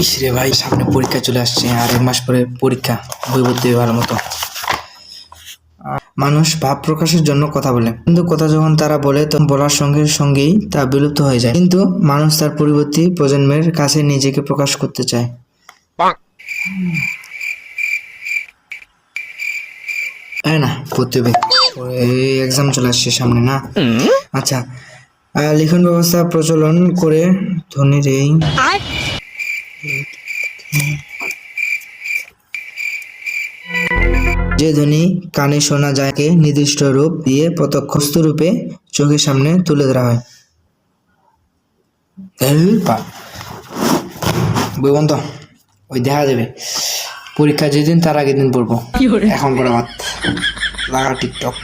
ইসরে ভাই, সামনে পরীক্ষা চলে আসছে, আর 1 মাস পরে পরীক্ষা, বই পড়তে হবে ভালো মতো। মানুষ ভাব প্রকাশের জন্য কথা বলে, কিন্তু কথা যখন তারা বলে তখন বলার সঙ্গে সঙ্গেই তা বিলুপ্ত হয়ে যায়। কিন্তু মানুষ তার পরবর্তী প্রজন্মের কাছে নিজেকে প্রকাশ করতে চায়। না পড়তে হবে, এক্সাম চলে আসছে সামনে না। আচ্ছা, লিখন ব্যবস্থা প্রচলন করে ধ্বনির এই যে ধ্বনি কানে শোনা যায়কে নির্দিষ্ট রূপ দিয়ে প্রত্যক্ষ বস্তুরূপে চোখের সামনে তুলে ধরা হয়। বই বন্ধ, ওই দেখা যাবে পরীক্ষা যেদিন তার আগের দিন পড়বো। এখন পড়া বাদ, লাগা টিকটক।